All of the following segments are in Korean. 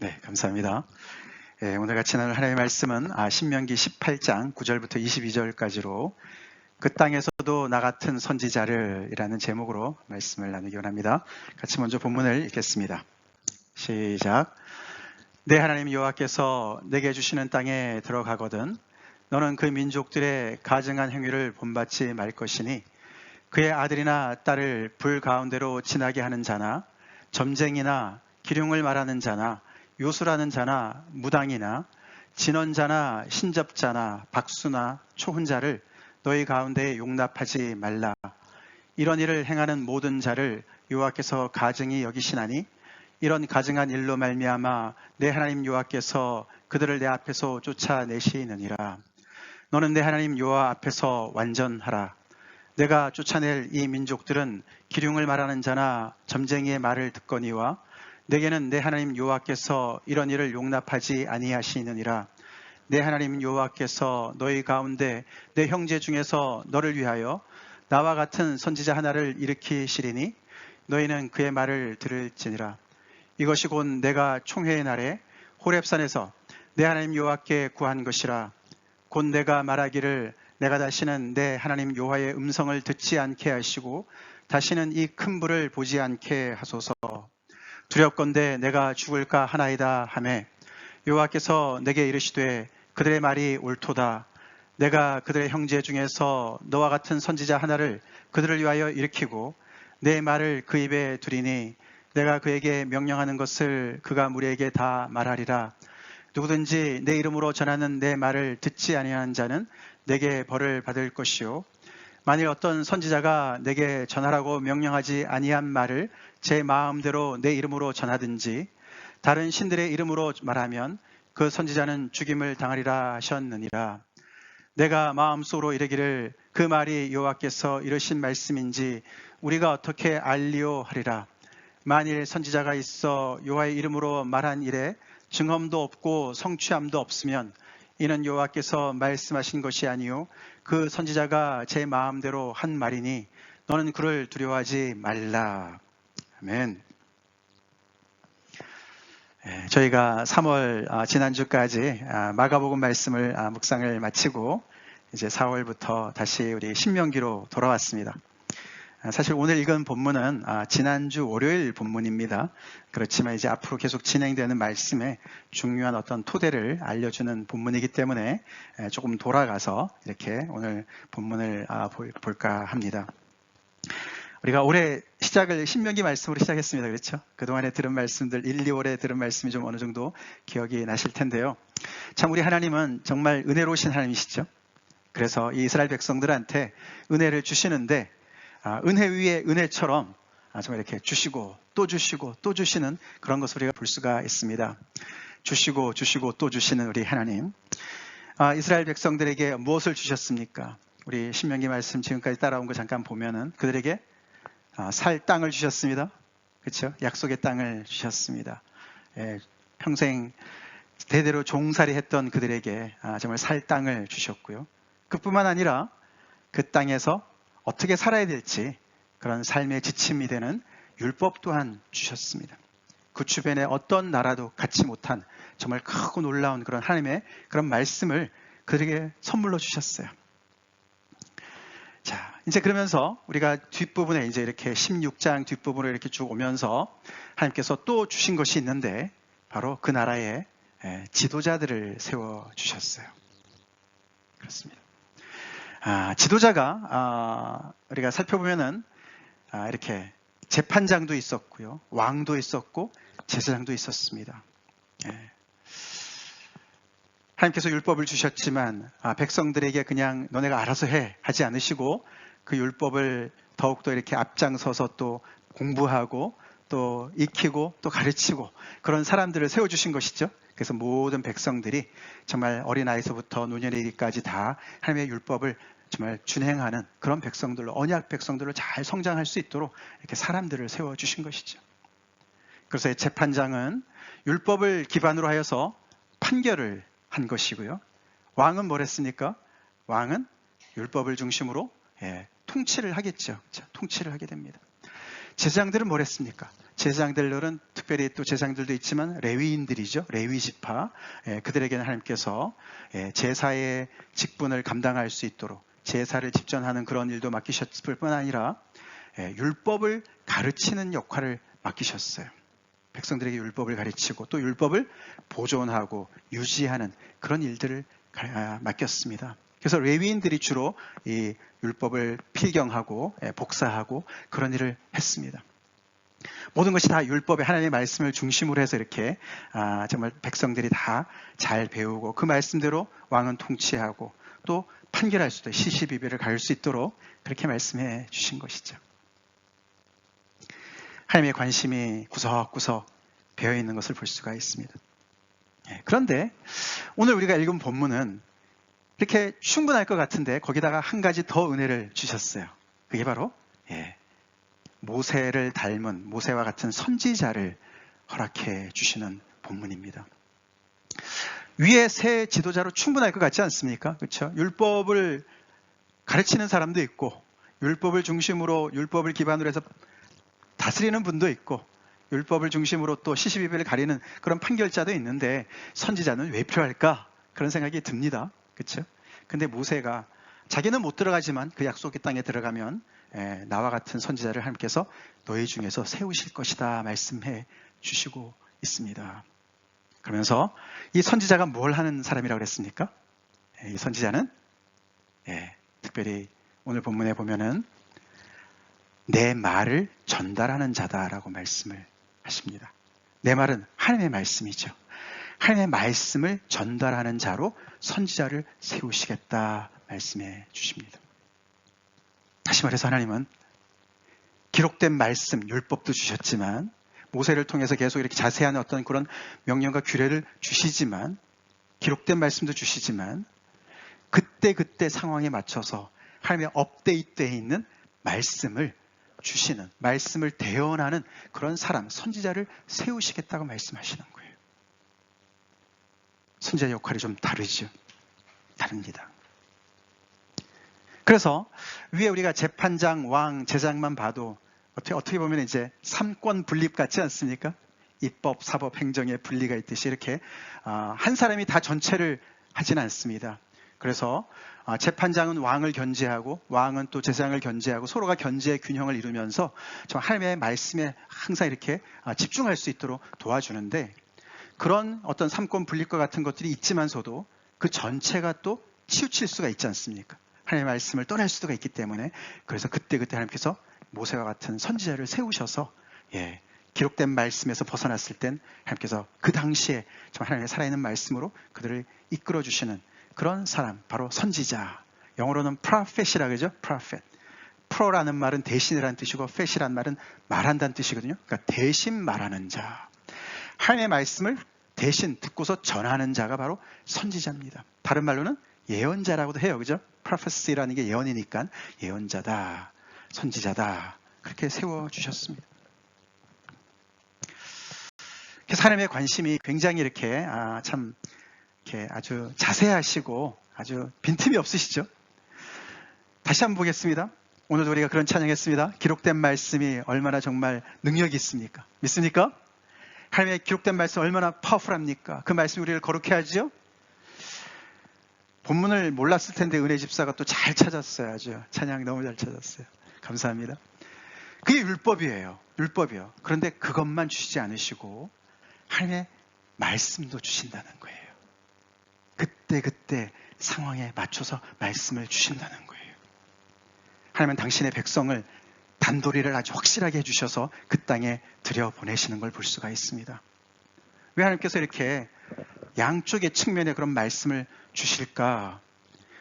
네, 감사합니다. 오늘 같이 나눌 하나님의 말씀은 신명기 18장 9절부터 22절까지로 그 땅에서도 나 같은 선지자를 이라는 제목으로 말씀을 나누기 원합니다. 같이 먼저 본문을 읽겠습니다. 시작. 내 하나님 여호와께서 내게 주시는 땅에 들어가거든 너는 그 민족들의 가증한 행위를 본받지 말 것이니 그의 아들이나 딸을 불 가운데로 지나게 하는 자나 점쟁이나 기륭을 말하는 자나 요술하는 자나 무당이나 진언자나 신접자나 박수나 초혼자를 너희 가운데 용납하지 말라. 이런 일을 행하는 모든 자를 여호와께서 가증히 여기시나니 이런 가증한 일로 말미암아 내 하나님 여호와께서 그들을 내 앞에서 쫓아내시느니라. 너는 내 하나님 여호와 앞에서 완전하라. 내가 쫓아낼 이 민족들은 기륭을 말하는 자나 점쟁이의 말을 듣거니와 내게는 내 하나님 여호와께서 이런 일을 용납하지 아니하시느니라. 내 하나님 여호와께서 너희 가운데 내 형제 중에서 너를 위하여 나와 같은 선지자 하나를 일으키시리니 너희는 그의 말을 들을지니라. 이것이 곧 내가 총회의 날에 호렙산에서 내 하나님 여호와께 구한 것이라. 곧 내가 말하기를 내가 다시는 내 하나님 여호와의 음성을 듣지 않게 하시고 다시는 이 큰 불을 보지 않게 하소서. 두렵건대 내가 죽을까 하나이다 하매 여호와께서 내게 이르시되 그들의 말이 옳도다. 내가 그들의 형제 중에서 너와 같은 선지자 하나를 그들을 위하여 일으키고 내 말을 그 입에 두리니 내가 그에게 명령하는 것을 그가 무리에게 다 말하리라. 누구든지 내 이름으로 전하는 내 말을 듣지 아니하는 자는 내게 벌을 받을 것이요 만일 어떤 선지자가 내게 전하라고 명령하지 아니한 말을 제 마음대로 내 이름으로 전하든지 다른 신들의 이름으로 말하면 그 선지자는 죽임을 당하리라 하셨느니라. 내가 마음속으로 이르기를 그 말이 여호와께서 이르신 말씀인지 우리가 어떻게 알리오 하리라. 만일 선지자가 있어 여호와의 이름으로 말한 일에 증언도 없고 성취함도 없으면 이는 여호와께서 말씀하신 것이 아니요 그 선지자가 제 마음대로 한 말이니 너는 그를 두려워하지 말라. 아멘. 저희가 3월 지난주까지 마가복음 말씀을 묵상을 마치고 이제 4월부터 다시 우리 신명기로 돌아왔습니다. 사실 오늘 읽은 본문은 지난주 월요일 본문입니다. 그렇지만 이제 앞으로 계속 진행되는 말씀에 중요한 어떤 토대를 알려주는 본문이기 때문에 조금 돌아가서 이렇게 오늘 본문을 볼까 합니다. 우리가 올해 시작을 신명기 말씀으로 시작했습니다. 그렇죠? 그동안에 들은 말씀들 1, 2월에 들은 말씀이 좀 어느 정도 기억이 나실 텐데요. 참 우리 하나님은 정말 은혜로우신 하나님이시죠. 그래서 이 이스라엘 백성들한테 은혜를 주시는데 은혜 위에 은혜처럼 정말 이렇게 주시고 또 주시고 또 주시는 그런 것을 우리가 볼 수가 있습니다. 주시고 주시고 또 주시는 우리 하나님. 이스라엘 백성들에게 무엇을 주셨습니까? 우리 신명기 말씀 지금까지 따라온 거 잠깐 보면은 그들에게 살 땅을 주셨습니다. 그렇죠? 약속의 땅을 주셨습니다. 평생 대대로 종살이 했던 그들에게 정말 살 땅을 주셨고요. 그뿐만 아니라 그 땅에서 어떻게 살아야 될지 그런 삶의 지침이 되는 율법 또한 주셨습니다. 그 주변에 어떤 나라도 갖지 못한 정말 크고 놀라운 그런 하나님의 그런 말씀을 그들에게 선물로 주셨어요. 자, 이제 그러면서 우리가 뒷부분에 이제 이렇게 16장 뒷부분으로 이렇게 쭉 오면서 하나님께서 또 주신 것이 있는데 바로 그 나라의 지도자들을 세워 주셨어요. 그렇습니다. 지도자가 우리가 살펴보면은 이렇게 재판장도 있었고요, 왕도 있었고 제사장도 있었습니다. 하나님께서 율법을 주셨지만 백성들에게 그냥 너네가 알아서 해 하지 않으시고 그 율법을 더욱더 이렇게 앞장서서 또 공부하고 또 익히고 또 가르치고 그런 사람들을 세워주신 것이죠. 그래서 모든 백성들이 정말 어린아이서부터 노년에 이르기까지 다 하나님의 율법을 정말 준행하는 그런 백성들로, 언약 백성들로 잘 성장할 수 있도록 이렇게 사람들을 세워주신 것이죠. 그래서 재판장은 율법을 기반으로 하여서 판결을 한 것이고요. 왕은 뭘 했습니까? 왕은 율법을 중심으로 통치를 하겠죠. 통치를 하게 됩니다. 제사장들은 뭘 했습니까? 제사장들은 특별히 또 제사장들도 있지만 레위인들이죠. 레위 지파, 그들에게는 하나님께서 제사의 직분을 감당할 수 있도록 제사를 집전하는 그런 일도 맡기셨을 뿐 아니라 율법을 가르치는 역할을 맡기셨어요. 백성들에게 율법을 가르치고 또 율법을 보존하고 유지하는 그런 일들을 맡겼습니다. 그래서 레위인들이 주로 이 율법을 필경하고 복사하고 그런 일을 했습니다. 모든 것이 다 율법의 하나님의 말씀을 중심으로 해서 이렇게 정말 백성들이 다 잘 배우고 그 말씀대로 왕은 통치하고 또 판결할 수도 시시비비를 가릴 수 있도록 그렇게 말씀해 주신 것이죠. 하나님의 관심이 구석구석 배어 있는 것을 볼 수가 있습니다. 그런데 오늘 우리가 읽은 본문은 이렇게 충분할 것 같은데 거기다가 한 가지 더 은혜를 주셨어요. 그게 바로 모세를 닮은 모세와 같은 선지자를 허락해 주시는 본문입니다. 위에 새 지도자로 충분할 것 같지 않습니까? 그렇죠? 율법을 가르치는 사람도 있고 율법을 중심으로 율법을 기반으로 해서 다스리는 분도 있고 율법을 중심으로 또 시시비비를 가리는 그런 판결자도 있는데 선지자는 왜 필요할까? 그런 생각이 듭니다. 그렇죠? 근데 모세가 자기는 못 들어가지만 그 약속의 땅에 들어가면 나와 같은 선지자를 하나님께서 너희 중에서 세우실 것이다 말씀해 주시고 있습니다. 그러면서 이 선지자가 뭘 하는 사람이라고 그랬습니까? 이 선지자는 특별히 오늘 본문에 보면은 내 말을 전달하는 자다라고 말씀을 하십니다. 내 말은 하나님의 말씀이죠. 하나님의 말씀을 전달하는 자로 선지자를 세우시겠다 말씀해 주십니다. 다시 말해서 하나님은 기록된 말씀, 율법도 주셨지만 모세를 통해서 계속 이렇게 자세한 어떤 그런 명령과 규례를 주시지만 기록된 말씀도 주시지만 그때 상황에 맞춰서 하나님의 업데이트되어 있는 말씀을 주시는, 말씀을 대언하는 그런 사람, 선지자를 세우시겠다고 말씀하시는 거예요. 선지자 역할이 좀 다르죠. 다릅니다. 그래서 위에 우리가 재판장, 왕, 제사장만 봐도 어떻게 보면 이제 삼권 분립 같지 않습니까? 입법, 사법, 행정의 분리가 있듯이 이렇게 한 사람이 다 전체를 하지는 않습니다. 그래서 재판장은 왕을 견제하고 왕은 또 제사장을 견제하고 서로가 견제의 균형을 이루면서 좀 하나님의 말씀에 항상 이렇게 집중할 수 있도록 도와주는데 그런 어떤 삼권 분립과 같은 것들이 있지만서도 그 전체가 또 치우칠 수가 있지 않습니까? 하나님의 말씀을 떠날 수가 있기 때문에 그래서 그때 하나님께서 모세와 같은 선지자를 세우셔서 기록된 말씀에서 벗어났을 땐 하나님께서 그 당시에 좀 하나님의 살아있는 말씀으로 그들을 이끌어 주시는 그런 사람, 바로 선지자. 영어로는 prophet이라고 그러죠. prophet. pro라는 말은 대신이라는 뜻이고 fet이라는 말은 말한다는 뜻이거든요. 그러니까 대신 말하는 자. 하나님의 말씀을 대신 듣고서 전하는 자가 바로 선지자입니다. 다른 말로는 예언자라고도 해요. 그죠? prophecy라는 게 예언이니까 예언자다, 선지자다. 그렇게 세워주셨습니다. 그래서 하나님의 관심이 굉장히 이렇게 이렇게 아주 자세하시고 아주 빈틈이 없으시죠? 다시 한번 보겠습니다. 오늘도 우리가 그런 찬양했습니다. 기록된 말씀이 얼마나 정말 능력이 있습니까? 믿습니까? 하나님의 기록된 말씀 얼마나 파워풀합니까? 그 말씀이 우리를 거룩해 하죠? 본문을 몰랐을 텐데 은혜 집사가 또 잘 찾았어요. 아주 찬양 너무 잘 찾았어요. 감사합니다. 그게 율법이에요. 율법이요. 그런데 그것만 주시지 않으시고 하나님의 말씀도 주신다는 거예요. 그때 상황에 맞춰서 말씀을 주신다는 거예요. 하나님은 당신의 백성을 단도리를 아주 확실하게 해주셔서 그 땅에 들여보내시는 걸 볼 수가 있습니다. 왜 하나님께서 이렇게 양쪽의 측면에 그런 말씀을 주실까?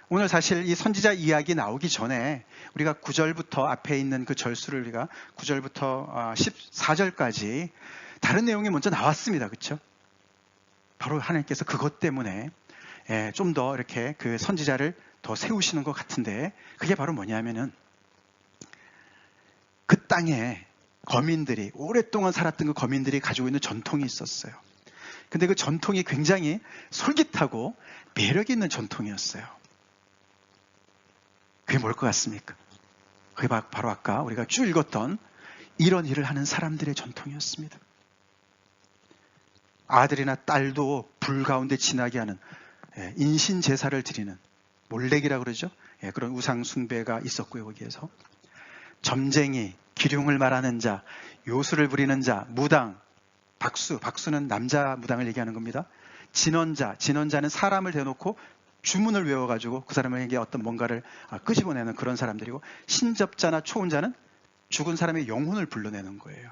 오늘 사실 이 선지자 이야기 나오기 전에 우리가 9절부터 앞에 있는 그 절수를 우리가 9절부터 14절까지 다른 내용이 먼저 나왔습니다. 그렇죠? 바로 하나님께서 그것 때문에 좀 더 이렇게 그 선지자를 더 세우시는 것 같은데 그게 바로 뭐냐면은 그 땅에 거민들이 오랫동안 살았던 그 거민들이 가지고 있는 전통이 있었어요. 근데 그 전통이 굉장히 솔깃하고 매력 있는 전통이었어요. 그게 뭘 것 같습니까? 그게 바로 아까 우리가 쭉 읽었던 이런 일을 하는 사람들의 전통이었습니다. 아들이나 딸도 불 가운데 지나게 하는 인신 제사를 드리는 몰렉이라고 그러죠. 그런 우상 숭배가 있었고요. 거기에서 점쟁이, 기륭을 말하는 자, 요술을 부리는 자, 무당, 박수는 남자 무당을 얘기하는 겁니다. 진원자는 사람을 대놓고 주문을 외워가지고 그 사람에게 어떤 뭔가를 끄집어내는 그런 사람들이고, 신접자나 초혼자는 죽은 사람의 영혼을 불러내는 거예요.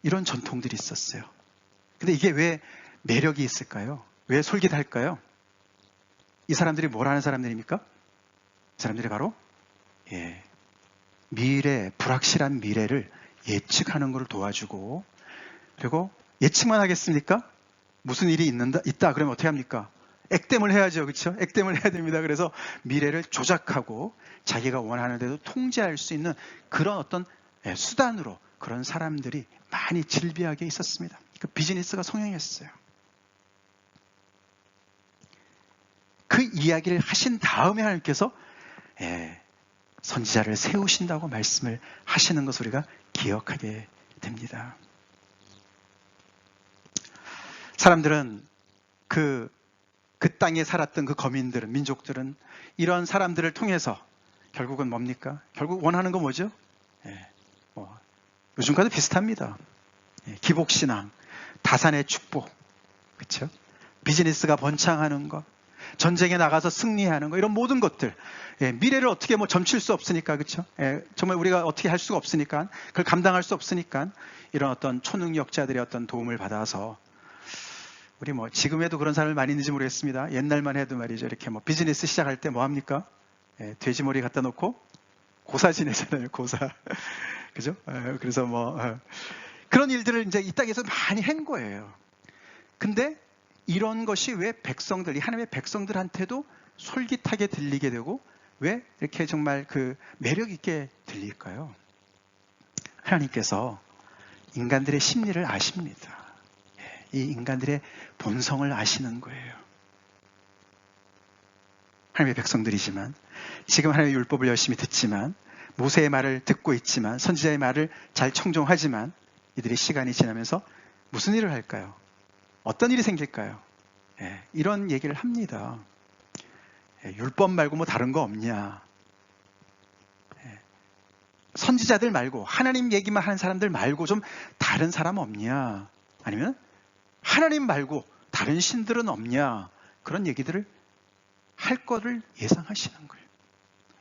이런 전통들이 있었어요. 근데 이게 왜 매력이 있을까요? 왜 솔깃할까요? 이 사람들이 뭘 하는 사람들입니까? 이 사람들이 바로 불확실한 미래를 예측하는 것을 도와주고, 그리고 예측만 하겠습니까? 무슨 일이 있다 그러면 어떻게 합니까? 액땜을 해야죠. 그렇죠? 액땜을 해야 됩니다. 그래서 미래를 조작하고 자기가 원하는 대로 통제할 수 있는 그런 어떤 수단으로 그런 사람들이 많이 질비하게 있었습니다. 그 비즈니스가 성행했어요. 그 이야기를 하신 다음에 하나님께서 선지자를 세우신다고 말씀을 하시는 것을 우리가 기억하게 됩니다. 사람들은 그 땅에 살았던 그 거민들은, 민족들은 이런 사람들을 통해서 결국은 뭡니까? 결국 원하는 건 뭐죠? 요즘과도 비슷합니다. 기복신앙, 다산의 축복, 그렇죠? 비즈니스가 번창하는 것, 전쟁에 나가서 승리하는 것, 이런 모든 것들, 미래를 어떻게 점칠 수 없으니까, 그렇죠? 정말 우리가 어떻게 할 수가 없으니까, 그걸 감당할 수 없으니까 이런 어떤 초능력자들의 어떤 도움을 받아서, 우리 지금에도 그런 사람을 많이 있는지 모르겠습니다. 옛날만 해도 말이죠, 이렇게 비즈니스 시작할 때 뭐 합니까? 돼지머리 갖다 놓고 고사 지내잖아요, 고사. 그죠? 그래서 그런 일들을 이제 이 땅에서 많이 한 거예요. 근데 이런 것이 왜 하나님의 백성들한테도 솔깃하게 들리게 되고, 왜 이렇게 정말 그 매력 있게 들릴까요? 하나님께서 인간들의 심리를 아십니다. 이 인간들의 본성을 아시는 거예요. 하나님의 백성들이지만, 지금 하나님의 율법을 열심히 듣지만, 모세의 말을 듣고 있지만, 선지자의 말을 잘 청종하지만, 이들이 시간이 지나면서 무슨 일을 할까요? 어떤 일이 생길까요? 이런 얘기를 합니다. 율법 말고 다른 거 없냐? 선지자들 말고, 하나님 얘기만 하는 사람들 말고 좀 다른 사람 없냐? 아니면 하나님 말고 다른 신들은 없냐? 그런 얘기들을 할 거를 예상하시는 거예요.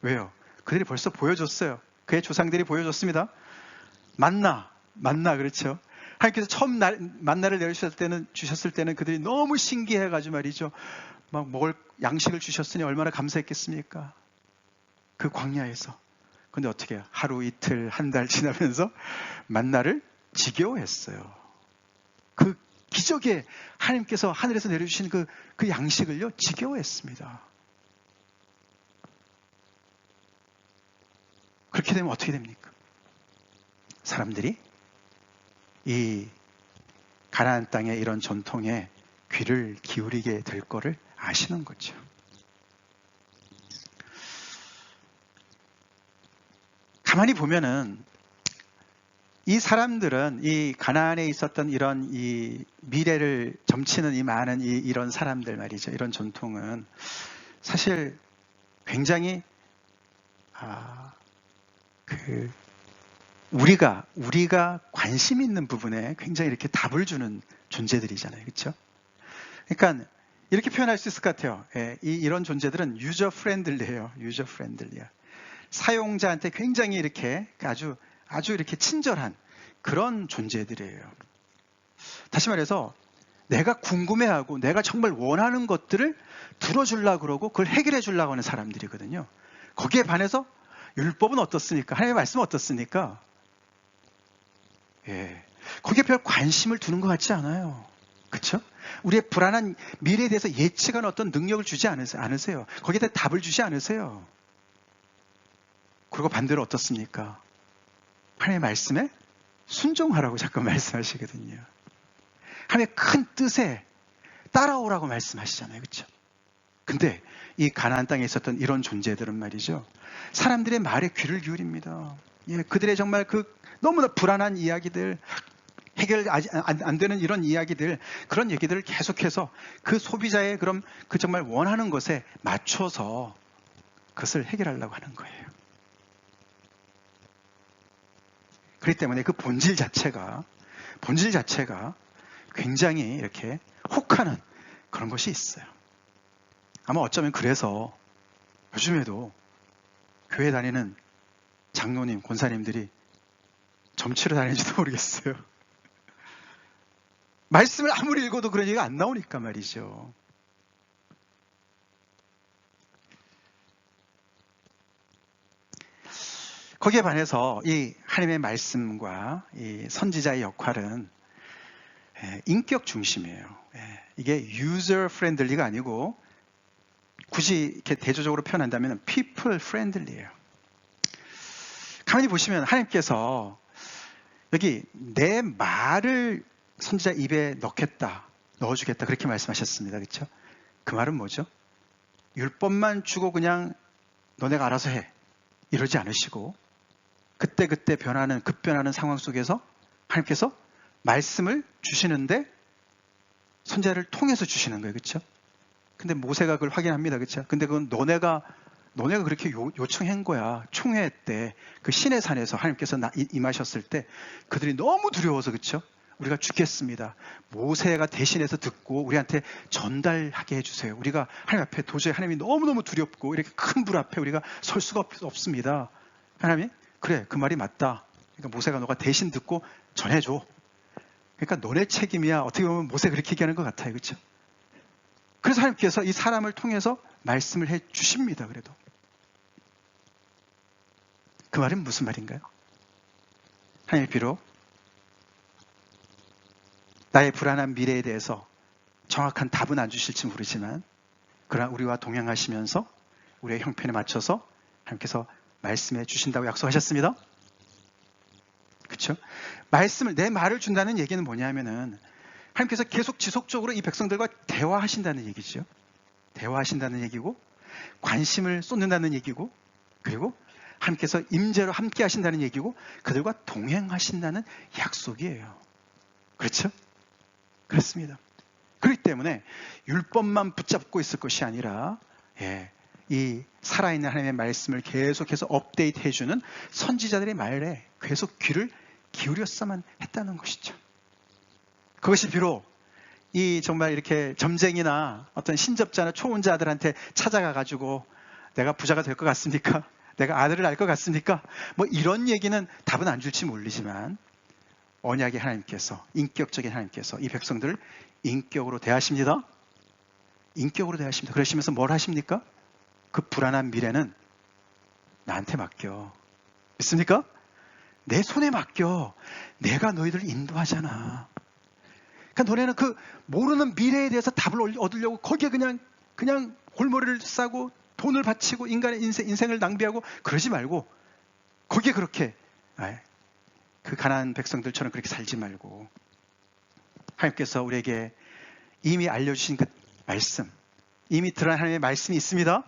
왜요? 그들이 벌써 보여줬어요. 그의 조상들이 보여줬습니다. 만나, 그렇죠? 하나님께서 처음 만나를 주셨을 때는 그들이 너무 신기해가지고 말이죠. 막 먹을 양식을 주셨으니 얼마나 감사했겠습니까? 그 광야에서. 근데 어떻게 해요? 하루, 이틀, 한 달 지나면서 만나를 지겨워했어요. 그 기적에 하나님께서 하늘에서 내려주신 그 양식을요, 지겨워했습니다. 그렇게 되면 어떻게 됩니까? 사람들이 이 가나안 땅의 이런 전통에 귀를 기울이게 될 거를 아시는 거죠. 가만히 보면은 이 사람들은 이 가나안에 있었던 이런 이 미래를 점치는 이 많은 이런 사람들 말이죠. 이런 전통은 사실 굉장히 우리가 관심 있는 부분에 굉장히 이렇게 답을 주는 존재들이잖아요. 그렇죠? 그러니까 이렇게 표현할 수 있을 것 같아요. 이런 존재들은 유저 프렌들리해요. 유저 프렌들리야. 사용자한테 굉장히 이렇게 아주 이렇게 친절한 그런 존재들이에요. 다시 말해서 내가 궁금해하고 내가 정말 원하는 것들을 들어주려고 그러고 그걸 해결해 주려고 하는 사람들이거든요. 거기에 반해서 율법은 어떻습니까? 하나님의 말씀은 어떻습니까? 거기에 별 관심을 두는 것 같지 않아요. 그렇죠? 우리의 불안한 미래에 대해서 예측하는 어떤 능력을 주지 않으세요. 거기에 대해 답을 주지 않으세요. 그리고 반대로 어떻습니까? 하나님의 말씀에 순종하라고 자꾸 말씀하시거든요. 하나님의 큰 뜻에 따라오라고 말씀하시잖아요. 그렇죠? 근데 이 가나안 땅에 있었던 이런 존재들은 말이죠. 사람들의 말에 귀를 기울입니다. 그들의 정말 너무나 불안한 이야기들, 해결 안 되는 이런 이야기들, 그런 얘기들을 계속해서 그 소비자의 그럼 그 정말 원하는 것에 맞춰서 그것을 해결하려고 하는 거예요. 그렇기 때문에 그 본질 자체가 굉장히 이렇게 혹하는 그런 것이 있어요. 아마 어쩌면 그래서 요즘에도 교회 다니는 장로님, 권사님들이 점치러 다니는지도 모르겠어요. 말씀을 아무리 읽어도 그런 얘기가 안 나오니까 말이죠. 거기에 반해서 이 하나님의 말씀과 이 선지자의 역할은 인격 중심이에요. 이게 user friendly가 아니고 굳이 이렇게 대조적으로 표현한다면 people friendly예요. 가만히 보시면 하나님께서 여기 내 말을 선지자 입에 넣어주겠다 그렇게 말씀하셨습니다. 그렇죠? 그 말은 뭐죠? 율법만 주고 그냥 너네가 알아서 해 이러지 않으시고 그때그때 급변하는 상황 속에서 하나님께서 말씀을 주시는데 선지자를 통해서 주시는 거예요. 그렇죠? 근데 모세가 그걸 확인합니다. 그렇죠? 근데 그건 너네가 그렇게 요청한 거야. 총회 때 그 시내 산에서 하나님께서 임하셨을 때 그들이 너무 두려워서 그렇죠? 우리가 죽겠습니다. 모세가 대신해서 듣고 우리한테 전달하게 해주세요. 우리가 하나님 앞에 도저히 하나님이 너무너무 두렵고 이렇게 큰 불 앞에 우리가 설 수가 없습니다. 하나님이 그래 그 말이 맞다. 그러니까 모세가 너가 대신 듣고 전해줘. 그러니까 너네 책임이야. 어떻게 보면 모세 그렇게 얘기하는 것 같아요. 그렇죠? 그래서 하나님께서 이 사람을 통해서 말씀을 해 주십니다. 그래도 그 말은 무슨 말인가요? 하나님이 비록 나의 불안한 미래에 대해서 정확한 답은 안 주실지 모르지만 그러나 우리와 동행하시면서 우리의 형편에 맞춰서 하나님께서 말씀해 주신다고 약속하셨습니다. 그렇죠? 내 말을 준다는 얘기는 뭐냐면은 하나님께서 계속 지속적으로 이 백성들과 대화하신다는 얘기죠. 대화하신다는 얘기고 관심을 쏟는다는 얘기고 그리고 하나님께서 임재로 함께 하신다는 얘기고 그들과 동행하신다는 약속이에요. 그렇죠? 그렇습니다. 그렇기 때문에 율법만 붙잡고 있을 것이 아니라 이 살아있는 하나님의 말씀을 계속해서 업데이트해주는 선지자들의 말에 계속 귀를 기울였어만 했다는 것이죠. 그것이 비록 이 정말 이렇게 점쟁이나 어떤 신접자나 초혼자들한테 찾아가가지고 내가 부자가 될 것 같습니까? 내가 아들을 낳을 것 같습니까? 뭐 이런 얘기는 답은 안 줄지 모르지만 언약의 하나님께서 인격적인 하나님께서 이 백성들을 인격으로 대하십니다. 인격으로 대하십니다. 그러시면서 뭘 하십니까? 그 불안한 미래는 나한테 맡겨. 믿습니까? 내 손에 맡겨. 내가 너희들을 인도하잖아. 그러니까 너네는 그 모르는 미래에 대해서 답을 얻으려고 거기에 그냥 골머리를 싸고 돈을 바치고 인간의 인생을 낭비하고 그러지 말고 거기에 그렇게 그 가난한 백성들처럼 그렇게 살지 말고 하나님께서 우리에게 이미 알려주신 그 말씀, 이미 드러난 하나님의 말씀이 있습니다.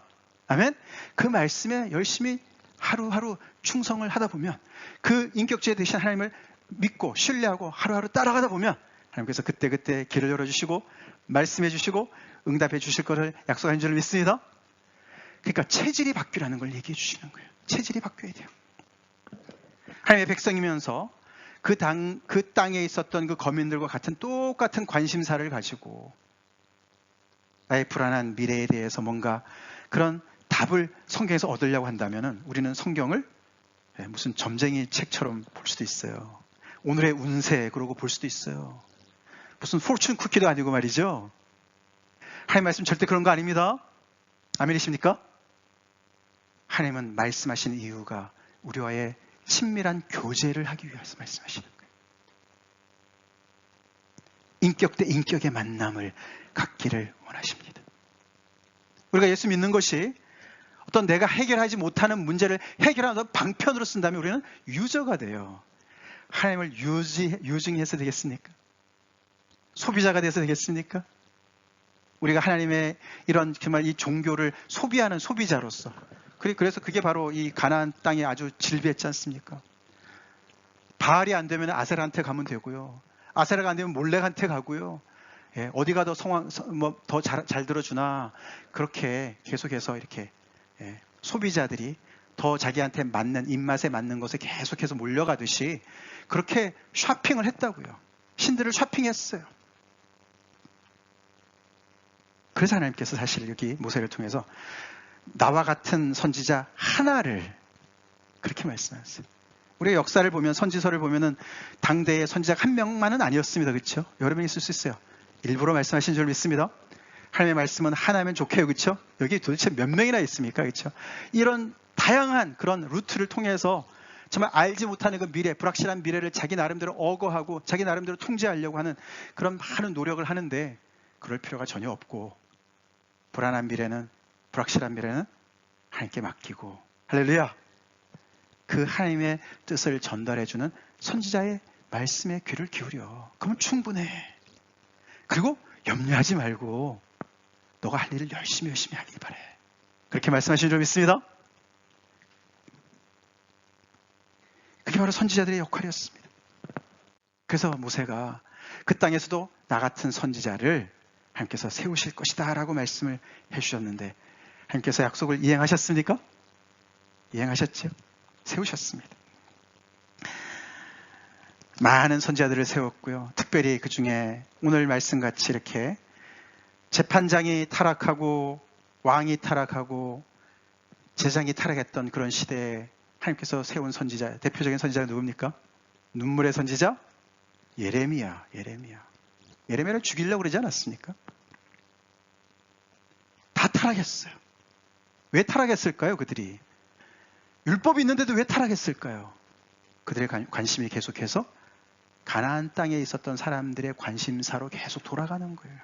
아멘? 그 말씀에 열심히 하루하루 충성을 하다 보면 그 인격주의 되신 하나님을 믿고 신뢰하고 하루하루 따라가다 보면 하나님께서 그때그때 길을 열어주시고 말씀해 주시고 응답해 주실 것을 약속한 줄 믿습니다. 그러니까 체질이 바뀌라는 걸 얘기해 주시는 거예요. 체질이 바뀌어야 돼요. 하나님의 백성이면서 그 땅에 있었던 그 거민들과 같은 똑같은 관심사를 가지고 나의 불안한 미래에 대해서 뭔가 그런 답을 성경에서 얻으려고 한다면 우리는 성경을 무슨 점쟁이 책처럼 볼 수도 있어요. 오늘의 운세 그러고 볼 수도 있어요. 무슨 포춘 쿠키도 아니고 말이죠. 하나님 말씀 절대 그런 거 아닙니다. 아멘이십니까? 하나님은 말씀하시는 이유가 우리와의 친밀한 교제를 하기 위해서 말씀하시는 거예요. 인격 대 인격의 만남을 갖기를 원하십니다. 우리가 예수 믿는 것이 어떤 내가 해결하지 못하는 문제를 해결하는 방편으로 쓴다면 우리는 유저가 돼요. 하나님을 유증해서 되겠습니까? 소비자가 돼서 되겠습니까? 우리가 하나님의 이런 정말 이 종교를 소비하는 소비자로서 그래서 그게 바로 이 가나안 땅에 아주 질비했지 않습니까? 바알이 안 되면 아세라한테 가면 되고요. 아세라가 안 되면 몰렉한테 가고요. 예, 어디가 더 더 잘 들어주나 그렇게 계속해서 이렇게 소비자들이 더 자기한테 맞는 입맛에 맞는 것에 계속해서 몰려가듯이 그렇게 쇼핑을 했다고요. 신들을 쇼핑했어요. 그래서 하나님께서 사실 여기 모세를 통해서 나와 같은 선지자 하나를 그렇게 말씀하셨어요. 우리가 역사를 보면 선지서를 보면은 당대의 선지자 한 명만은 아니었습니다. 그렇죠? 여러 명 있을 수 있어요. 일부러 말씀하신 줄 믿습니다. 하나님의 말씀은 하나면 좋게요. 그렇죠? 여기 도대체 몇 명이나 있습니까? 그렇죠? 이런 다양한 그런 루트를 통해서 정말 알지 못하는 그 미래, 불확실한 미래를 자기 나름대로 억어하고 자기 나름대로 통제하려고 하는 그런 많은 노력을 하는데 그럴 필요가 전혀 없고 불안한 미래는, 불확실한 미래는 하나님께 맡기고, 할렐루야! 그 하나님의 뜻을 전달해주는 선지자의 말씀에 귀를 기울여. 그러면 충분해. 그리고 염려하지 말고 너가 할 일을 열심히 하길 바래. 그렇게 말씀하신 줄 믿습니다. 그게 바로 선지자들의 역할이었습니다. 그래서 모세가 그 땅에서도 나 같은 선지자를 하나님께서 세우실 것이다 라고 말씀을 해주셨는데 하나님께서 약속을 이행하셨습니까? 이행하셨죠? 세우셨습니다. 많은 선지자들을 세웠고요. 특별히 그 중에 오늘 말씀같이 이렇게 재판장이 타락하고 왕이 타락하고 제장이 타락했던 그런 시대에 하나님께서 세운 선지자, 대표적인 선지자가 누굽니까? 눈물의 선지자? 예레미야를 죽이려고 그러지 않았습니까? 다 타락했어요. 왜 타락했을까요? 그들이 율법이 있는데도 왜 타락했을까요? 그들의 관심이 계속해서 가나안 땅에 있었던 사람들의 관심사로 계속 돌아가는 거예요.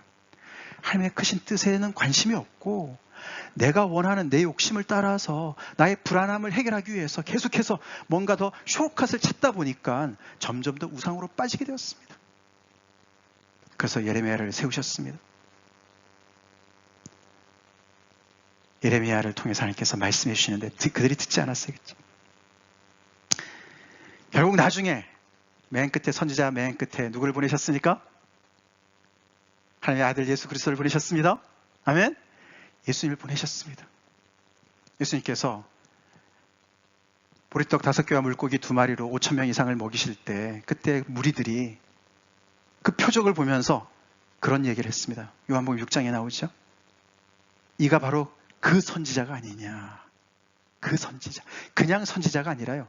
하나님의 크신 뜻에는 관심이 없고 내가 원하는 내 욕심을 따라서 나의 불안함을 해결하기 위해서 계속해서 뭔가 더 쇼컷을 찾다 보니까 점점 더 우상으로 빠지게 되었습니다. 그래서 예레미야를 세우셨습니다. 예레미야를 통해서 하나님께서 말씀해 주시는데 그들이 듣지 않았어요. 그렇죠? 결국 나중에 맨 끝에 선지자 맨 끝에 누구를 보내셨습니까? 하나님의 아들 예수 그리스도를 보내셨습니다. 아멘. 예수님을 보내셨습니다. 예수님께서 보리떡 5개와 물고기 2마리로 5,000명 이상을 먹이실 때 그때 무리들이 그 표적을 보면서 그런 얘기를 했습니다. 요한복음 6장에 나오죠. 이가 바로 그 선지자가 아니냐. 그 선지자. 그냥 선지자가 아니라요.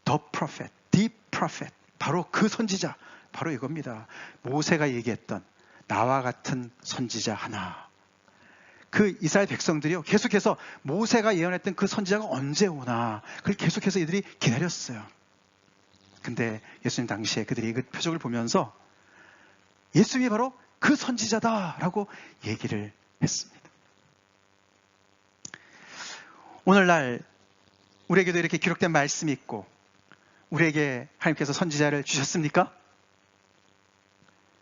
The prophet, the prophet. 바로 그 선지자. 바로 이겁니다. 모세가 얘기했던 나와 같은 선지자 하나. 그 이스라엘 백성들이요. 계속해서 모세가 예언했던 그 선지자가 언제 오나. 그걸 계속해서 이들이 기다렸어요. 근데 예수님 당시에 그들이 그 표적을 보면서 예수님이 바로 그 선지자다라고 얘기를 했습니다. 오늘날 우리에게도 이렇게 기록된 말씀이 있고 우리에게 하나님께서 선지자를 주셨습니까?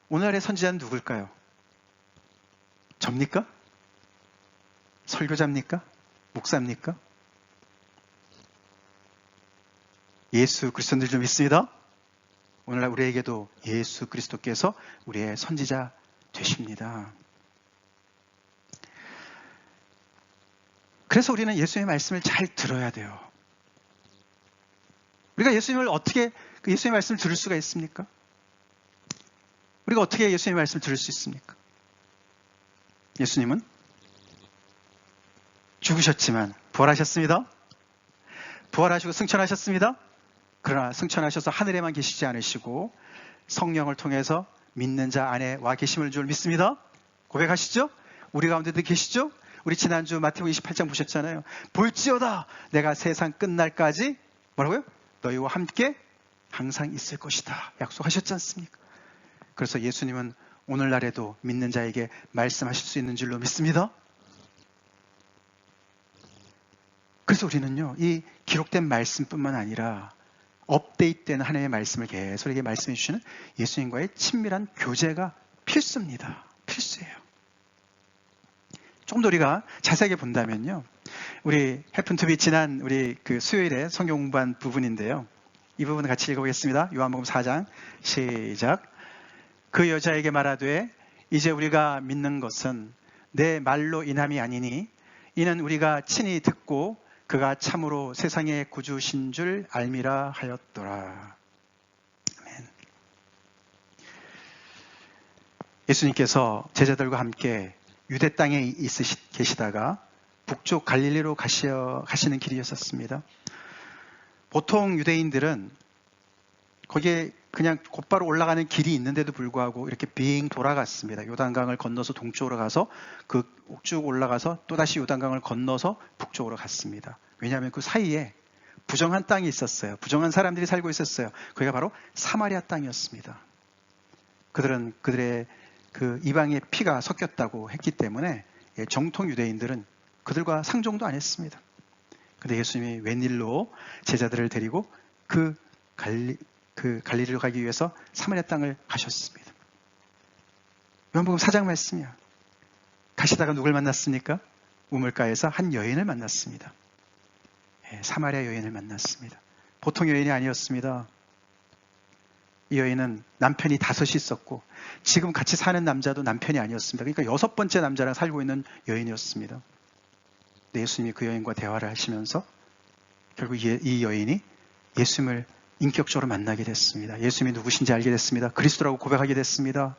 오늘날의 선지자는 누굴까요? 접니까? 설교자입니까? 목사입니까? 예수 그리스도인 줄 믿습니다. 오늘날 우리에게도 예수 그리스도께서 우리의 선지자 되십니다. 그래서 우리는 예수님의 말씀을 잘 들어야 돼요. 우리가 예수님의 말씀을 들을 수가 있습니까? 우리가 어떻게 예수님의 말씀을 들을 수 있습니까? 예수님은 죽으셨지만 부활하셨습니다. 부활하시고 승천하셨습니다. 그러나 승천하셔서 하늘에만 계시지 않으시고 성령을 통해서 믿는 자 안에 와 계심을 줄 믿습니다. 고백하시죠? 우리 가운데도 계시죠? 우리 지난주 마태복음 28장 보셨잖아요. 볼지어다 내가 세상 끝날까지 뭐라고요? 너희와 함께 항상 있을 것이다. 약속하셨지 않습니까? 그래서 예수님은 오늘날에도 믿는 자에게 말씀하실 수 있는 줄로 믿습니다. 그래서 우리는요, 이 기록된 말씀뿐만 아니라 업데이트된 하나님의 말씀을 계속에게 말씀해 주시는 예수님과의 친밀한 교제가 필수입니다. 필수예요. 조금 더 우리가 자세하게 본다면요, 우리 해픈투비 지난 우리 그 수요일에 성경 공부한 부분인데요. 이 부분을 같이 읽어보겠습니다. 요한복음 4장 시작. 그 여자에게 말하되 이제 우리가 믿는 것은 내 말로 인함이 아니니 이는 우리가 친히 듣고 그가 참으로 세상의 구주신 줄 알미라 하였더라. 아멘. 예수님께서 제자들과 함께 유대 땅에 계시다가 북쪽 갈릴리로 가시는 길이었습니다. 보통 유대인들은 거기에 그냥 곧바로 올라가는 길이 있는데도 불구하고 이렇게 빙 돌아갔습니다. 요단강을 건너서 동쪽으로 가서 그 쭉 올라가서 또다시 요단강을 건너서 북쪽으로 갔습니다. 왜냐하면 그 사이에 부정한 땅이 있었어요. 부정한 사람들이 살고 있었어요. 그게 바로 사마리아 땅이었습니다. 그들은 그들의 그 이방의 피가 섞였다고 했기 때문에 정통 유대인들은 그들과 상종도 안 했습니다. 근데 예수님이 웬일로 제자들을 데리고 그 갈릴리로 가기 위해서 사마리아 땅을 가셨습니다. 요한복음 4장 말씀이야. 가시다가 누굴 만났습니까? 우물가에서 한 여인을 만났습니다. 사마리아 여인을 만났습니다. 보통 여인이 아니었습니다. 이 여인은 남편이 5이 있었고 지금 같이 사는 남자도 남편이 아니었습니다. 그러니까 6번째 남자랑 살고 있는 여인이었습니다. 예수님이 그 여인과 대화를 하시면서 결국 이 여인이 예수님을 인격적으로 만나게 됐습니다. 예수님이 누구신지 알게 됐습니다. 그리스도라고 고백하게 됐습니다.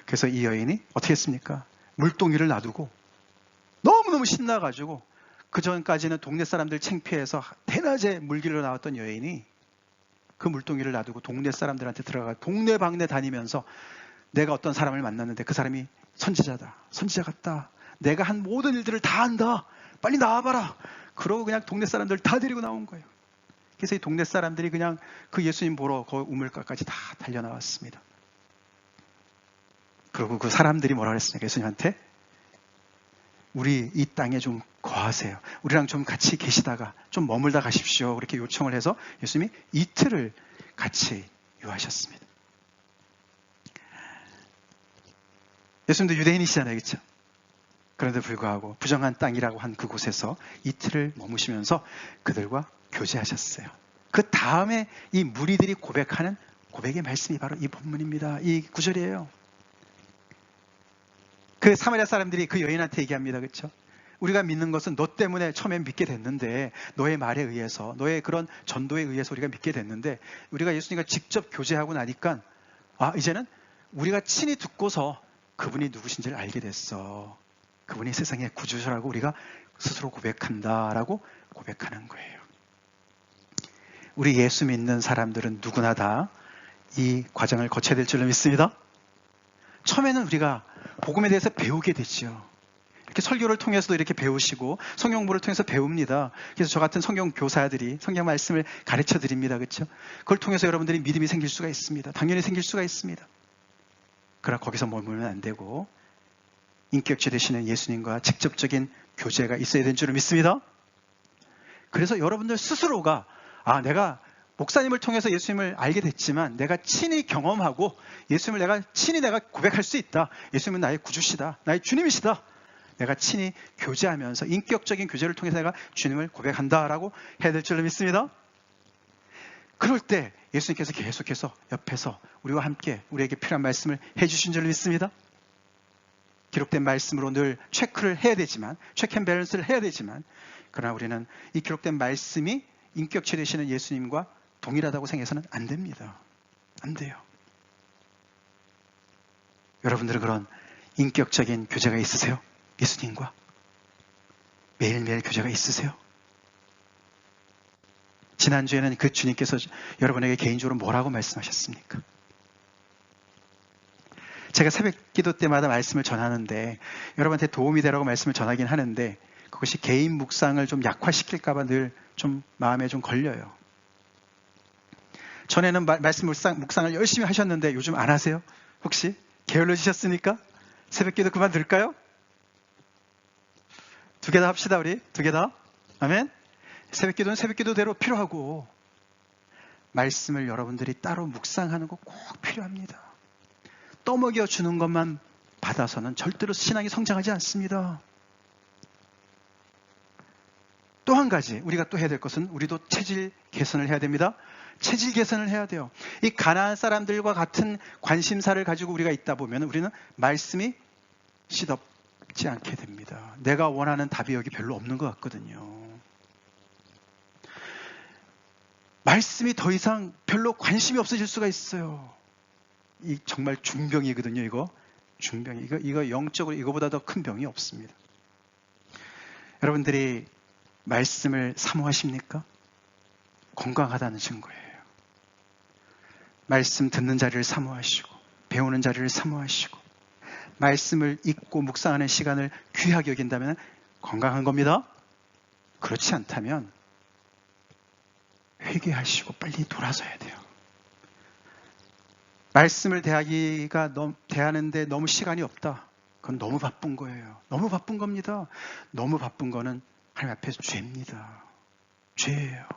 그래서 이 여인이 어떻게 했습니까? 물동이를 놔두고 너무너무 신나가지고 그 전까지는 동네 사람들 창피해서 대낮에 물길로 나왔던 여인이 그 물동이를 놔두고 동네 사람들한테 들어가 동네방네 다니면서 내가 어떤 사람을 만났는데 그 사람이 선지자다. 선지자 같다. 내가 한 모든 일들을 다 안다. 빨리 나와봐라. 그러고 그냥 동네 사람들 다 데리고 나온 거예요. 그래서 이 동네 사람들이 그냥 그 예수님 보러 그 우물가까지 다 달려나왔습니다. 그리고 그 사람들이 뭐라 그랬습니까? 예수님한테 우리 이 땅에 좀 거하세요. 우리랑 좀 같이 계시다가 좀 머물다 가십시오. 그렇게 요청을 해서 예수님이 이틀을 같이 유하셨습니다. 예수님도 유대인이시잖아요. 그렇죠? 그런데 불구하고 부정한 땅이라고 한 그곳에서 이틀을 머무시면서 그들과 교제하셨어요. 그 다음에 이 무리들이 고백하는 고백의 말씀이 바로 이 본문입니다. 이 구절이에요. 그 사마리아 사람들이 그 여인한테 얘기합니다. 그렇죠? 우리가 믿는 것은 너 때문에 처음에 믿게 됐는데 너의 말에 의해서 너의 그런 전도에 의해서 우리가 믿게 됐는데 우리가 예수님과 직접 교제하고 나니까 이제는 우리가 친히 듣고서 그분이 누구신지를 알게 됐어. 그분이 세상의 구주시라고 우리가 스스로 고백한다라고 고백하는 거예요. 우리 예수 믿는 사람들은 누구나 다 이 과정을 거쳐야 될 줄로 믿습니다. 처음에는 우리가 복음에 대해서 배우게 되죠. 이렇게 설교를 통해서도 이렇게 배우시고 성경부를 통해서 배웁니다. 그래서 저 같은 성경 교사들이 성경 말씀을 가르쳐 드립니다. 그렇죠? 그걸 통해서 여러분들이 믿음이 생길 수가 있습니다. 당연히 생길 수가 있습니다. 그러나 거기서 머물면 안 되고 인격체 되시는 예수님과 직접적인 교제가 있어야 되는 줄을 믿습니다. 그래서 여러분들 스스로가 내가 목사님을 통해서 예수님을 알게 됐지만 내가 친히 경험하고 예수님을 내가 친히 고백할 수 있다. 예수님은 나의 구주시다. 나의 주님이시다. 내가 친히 교제하면서 인격적인 교제를 통해서 내가 주님을 고백한다라고 해야 될 줄로 믿습니다. 그럴 때 예수님께서 계속해서 옆에서 우리와 함께 우리에게 필요한 말씀을 해주신 줄로 믿습니다. 기록된 말씀으로 늘 체크를 해야 되지만 체크 앤 밸런스를 해야 되지만 그러나 우리는 이 기록된 말씀이 인격체 되시는 예수님과 동일하다고 생각해서는 안 됩니다. 안 돼요. 여러분들은 그런 인격적인 교제가 있으세요? 예수님과 매일매일 교제가 있으세요? 지난주에는 그 주님께서 여러분에게 개인적으로 뭐라고 말씀하셨습니까? 제가 새벽 기도 때마다 말씀을 전하는데 여러분한테 도움이 되라고 말씀을 전하긴 하는데 그것이 개인 묵상을 좀 약화시킬까 봐 늘 좀 마음에 좀 걸려요. 전에는 말씀 묵상을 열심히 하셨는데 요즘 안 하세요? 혹시 게을러지셨습니까? 새벽 기도 그만 들을까요? 2개 다 합시다. 우리 2개 다. 아멘. 새벽 기도는 새벽 기도대로 필요하고 말씀을 여러분들이 따로 묵상하는 거 꼭 필요합니다. 떠먹여 주는 것만 받아서는 절대로 신앙이 성장하지 않습니다. 또 한 가지 우리가 또 해야 될 것은 우리도 체질 개선을 해야 됩니다. 체질 개선을 해야 돼요. 이 가나안 사람들과 같은 관심사를 가지고 우리가 있다 보면 우리는 말씀이 시덥지 않게 됩니다. 내가 원하는 답이 여기 별로 없는 것 같거든요. 말씀이 더 이상 별로 관심이 없어질 수가 있어요. 이 정말 중병이거든요. 이거 중병이 이거 영적으로 이거보다 더 큰 병이 없습니다. 여러분들이 말씀을 사모하십니까? 건강하다는 증거예요. 말씀 듣는 자리를 사모하시고 배우는 자리를 사모하시고 말씀을 읽고 묵상하는 시간을 귀하게 여긴다면 건강한 겁니다. 그렇지 않다면 회개하시고 빨리 돌아서야 돼요. 말씀을 대하는데 너무 시간이 없다. 그건 너무 바쁜 거예요. 너무 바쁜 겁니다. 너무 바쁜 거는 하나님 앞에서 죄입니다. 죄예요.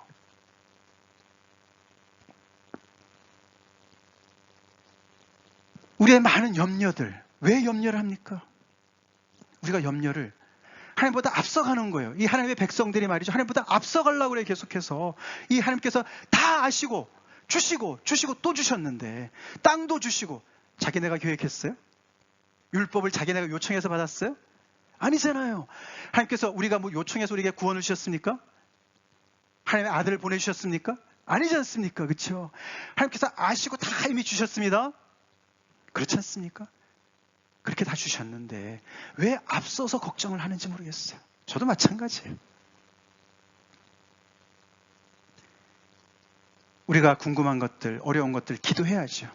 우리의 많은 염려들, 왜 염려를 합니까? 우리가 염려를 하나님보다 앞서가는 거예요. 이 하나님의 백성들이 말이죠. 하나님보다 앞서가려고 그래요. 계속해서. 이 하나님께서 다 아시고 주시고 또 주셨는데 땅도 주시고 자기네가 계획했어요? 율법을 자기네가 요청해서 받았어요? 아니잖아요. 하나님께서 우리가 뭐 요청해서 우리에게 구원을 주셨습니까? 하나님의 아들을 보내주셨습니까? 아니지 않습니까? 그렇죠? 하나님께서 아시고 다 이미 주셨습니다. 그렇지 않습니까? 그렇게 다 주셨는데 왜 앞서서 걱정을 하는지 모르겠어요. 저도 마찬가지예요. 우리가 궁금한 것들, 어려운 것들 기도해야죠.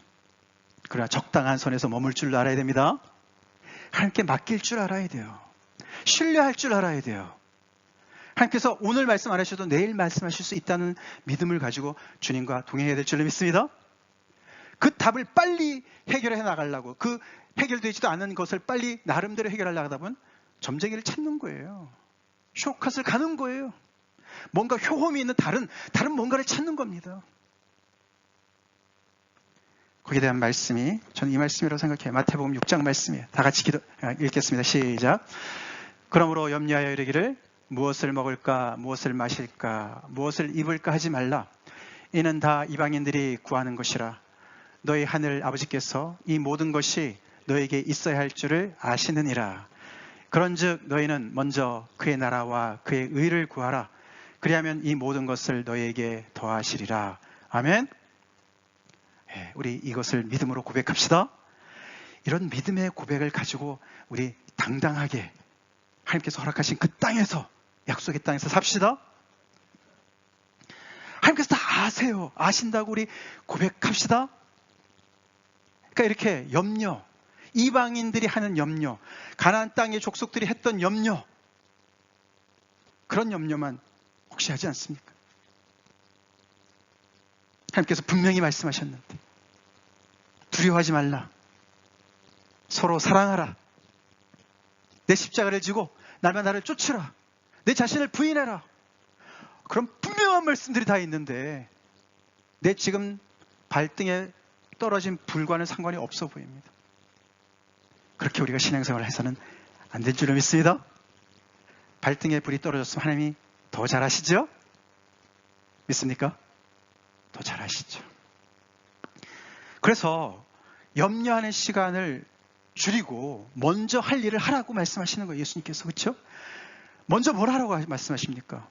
그러나 적당한 선에서 머물 줄 알아야 됩니다. 하나님께 맡길 줄 알아야 돼요. 신뢰할 줄 알아야 돼요. 하나님께서 오늘 말씀 안 하셔도 내일 말씀하실 수 있다는 믿음을 가지고 주님과 동행해야 될 줄로 믿습니다. 그 답을 빨리 해결해 나가려고 그 해결되지도 않은 것을 빨리 나름대로 해결하려고 하다 보면 점쟁이를 찾는 거예요. 쇼컷을 가는 거예요. 뭔가 효험이 있는 다른 뭔가를 찾는 겁니다. 거기에 대한 말씀이 저는 이 말씀이라고 생각해요. 마태복음 6장 말씀이에요. 다 같이 읽겠습니다. 시작. 그러므로 염려하여 이르기를 무엇을 먹을까 무엇을 마실까 무엇을 입을까 하지 말라. 이는 다 이방인들이 구하는 것이라. 너희 하늘 아버지께서 이 모든 것이 너에게 있어야 할 줄을 아시느니라. 그런즉 너희는 먼저 그의 나라와 그의 의를 구하라. 그리하면 이 모든 것을 너희에게 더하시리라. 아멘. 우리 이것을 믿음으로 고백합시다. 이런 믿음의 고백을 가지고 우리 당당하게 하나님께서 허락하신 그 땅에서 약속의 땅에서 삽시다. 하나님께서 다 아세요. 아신다고 우리 고백합시다. 그러니까 이렇게 염려, 이방인들이 하는 염려, 가나안 땅의 족속들이 했던 염려, 그런 염려만 혹시 하지 않습니까? 하나님께서 분명히 말씀하셨는데 두려워하지 말라. 서로 사랑하라. 내 십자가를 지고 날마다 나를 쫓으라. 내 자신을 부인해라. 그런 분명한 말씀들이 다 있는데 내 지금 발등에 떨어진 불과는 상관이 없어 보입니다. 그렇게 우리가 신앙생활을 해서는 안 될 줄로 믿습니다. 발등에 불이 떨어졌으면 하나님이 더 잘하시죠? 믿습니까? 더 잘하시죠. 그래서 염려하는 시간을 줄이고 먼저 할 일을 하라고 말씀하시는 거예요. 예수님께서. 그렇죠? 먼저 뭘 하라고 말씀하십니까?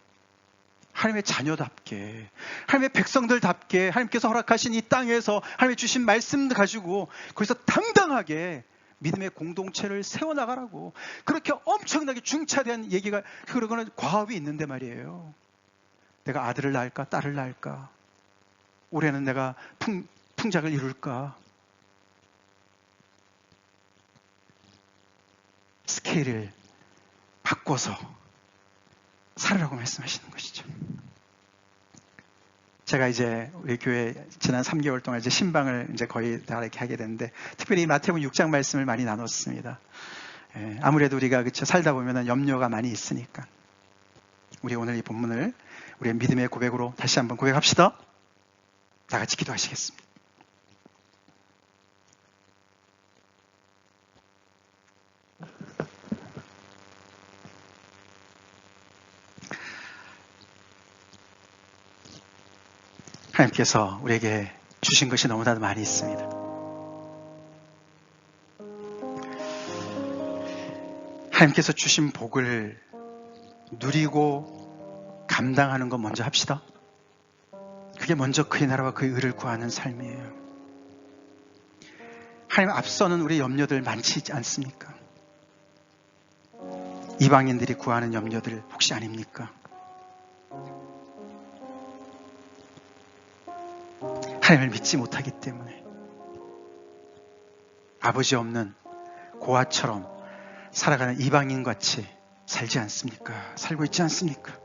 하나님의 자녀답게, 하나님의 백성들답게 하나님께서 허락하신 이 땅에서 하나님의 주신 말씀 가지고 거기서 당당하게 믿음의 공동체를 세워나가라고. 그렇게 엄청나게 중차대한 얘기가 그러고는 과업이 있는데 말이에요. 내가 아들을 낳을까 딸을 낳을까, 올해는 내가 풍작을 이룰까. 스케일을 바꿔서 살으라고 말씀하시는 것이죠. 제가 이제 우리 교회 지난 3개월 동안 이제 신방을 이제 거의 다 이렇게 하게 됐는데, 특별히 마태복음 6장 말씀을 많이 나눴습니다. 아무래도 우리가 그쵸 살다 보면은 염려가 많이 있으니까 우리 오늘 이 본문을 우리의 믿음의 고백으로 다시 한번 고백합시다. 다 같이 기도하시겠습니다. 하나님께서 우리에게 주신 것이 너무나도 많이 있습니다. 하나님께서 주신 복을 누리고 감당하는 것 먼저 합시다. 그게 먼저 그의 나라와 그의 의를 구하는 삶이에요. 하나님 앞서는 우리 염려들 많지 않습니까? 이방인들이 구하는 염려들 혹시 아닙니까? 하나님을 믿지 못하기 때문에 아버지 없는 고아처럼 살아가는 이방인같이 살지 않습니까? 살고 있지 않습니까?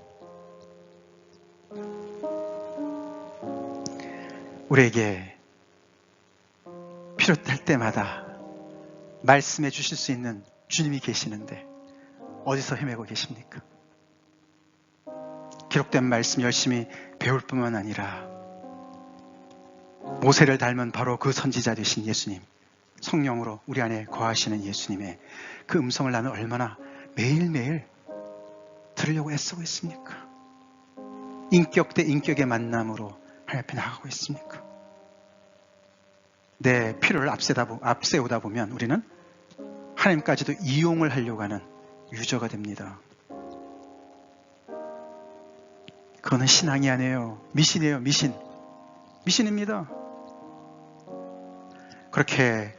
우리에게 필요할 때마다 말씀해 주실 수 있는 주님이 계시는데 어디서 헤매고 계십니까? 기록된 말씀 열심히 배울 뿐만 아니라 모세를 닮은 바로 그 선지자 되신 예수님, 성령으로 우리 안에 거하시는 예수님의 그 음성을 나는 얼마나 매일매일 들으려고 애쓰고 있습니까? 인격 대 인격의 만남으로 하나님 앞에 나가고 있습니까? 내 필요를 앞세우다 보면 우리는 하나님까지도 이용을 하려고 하는 유저가 됩니다. 그거는 신앙이 아니에요. 미신이에요. 미신입니다. 그렇게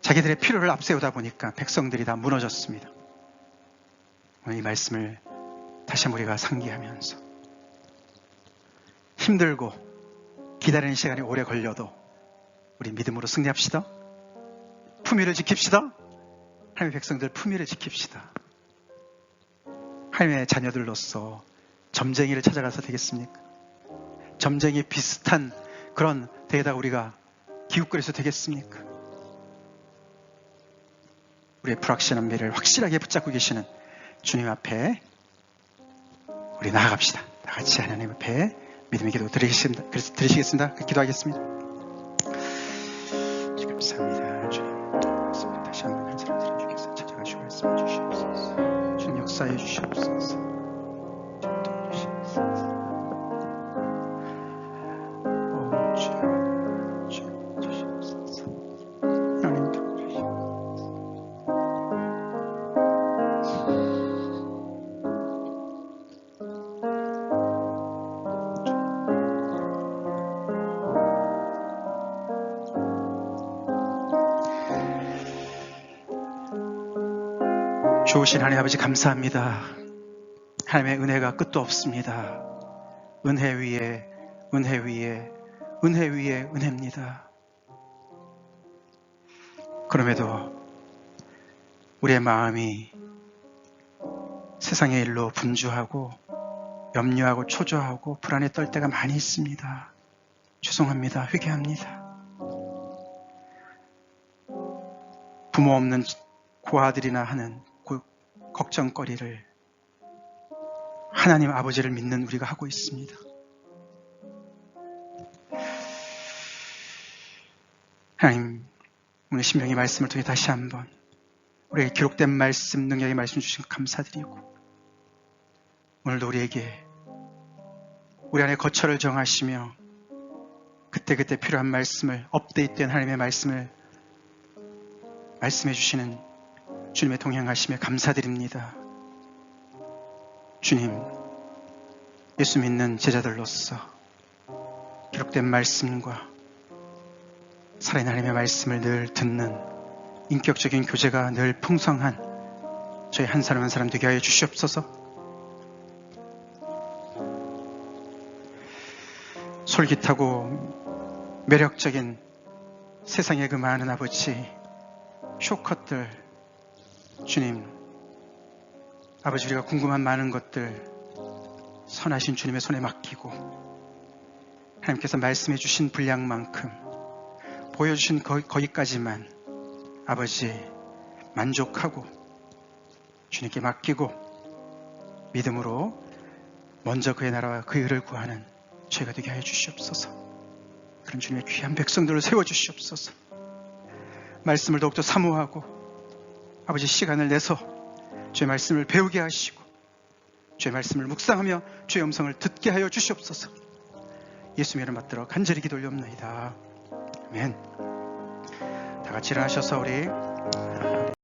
자기들의 필요를 앞세우다 보니까 백성들이 다 무너졌습니다. 오늘 이 말씀을 다시 한번 우리가 상기하면서 힘들고 기다리는 시간이 오래 걸려도 우리 믿음으로 승리합시다. 품위를 지킵시다. 하나님의 백성들 품위를 지킵시다. 하나님의 자녀들로서 점쟁이를 찾아가서 되겠습니까? 점쟁이 비슷한 그런 데에다 우리가 기웃거려서 되겠습니까? 우리의 불확실한 미래를 확실하게 붙잡고 계시는 주님 앞에 우리 나아갑시다. 다 같이 하나님 앞에 믿음의 기도 드리시겠습니다. 기도하겠습니다. 감사합니다. 주님, 다시 한번 한 사람 주님께서 찾아가시고 말씀해 주시옵소서. 주님 역사해 주시옵소서. 좋으신 하나님 아버지 감사합니다. 하나님의 은혜가 끝도 없습니다. 은혜 위에 은혜 위에 은혜 위에 은혜입니다. 그럼에도 우리의 마음이 세상의 일로 분주하고 염려하고 초조하고 불안에 떨 때가 많이 있습니다. 죄송합니다. 회개합니다. 부모 없는 고아들이나 하는 걱정거리를 하나님 아버지를 믿는 우리가 하고 있습니다. 하나님, 오늘 신명의 말씀을 통해 다시 한번 우리에게 기록된 말씀, 능력의 말씀 주신 감사드리고, 오늘도 우리에게 우리 안에 거처를 정하시며 그때그때 필요한 말씀을 업데이트된 하나님의 말씀을 말씀해 주시는 주님의 동행하심에 감사드립니다. 주님, 예수 믿는 제자들로서 기록된 말씀과 살아있는 하나님의 말씀을 늘 듣는 인격적인 교제가 늘 풍성한 저희 한 사람 한 사람 되게 하여 주시옵소서. 솔깃하고 매력적인 세상의 그 많은 아버지 쇼컷들, 주님, 아버지 우리가 궁금한 많은 것들 선하신 주님의 손에 맡기고 하나님께서 말씀해 주신 분량만큼 보여주신 거기까지만 아버지 만족하고 주님께 맡기고 믿음으로 먼저 그의 나라와 그의 의를 구하는 저희가 되게 하여 주시옵소서. 그런 주님의 귀한 백성들을 세워주시옵소서. 말씀을 더욱더 사모하고 아버지 시간을 내서 주의 말씀을 배우게 하시고 주의 말씀을 묵상하며 주의 음성을 듣게 하여 주시옵소서. 예수님 이름 받들어 간절히 기도 올려옵나이다. 아멘. 다 같이 일어나셔서 우리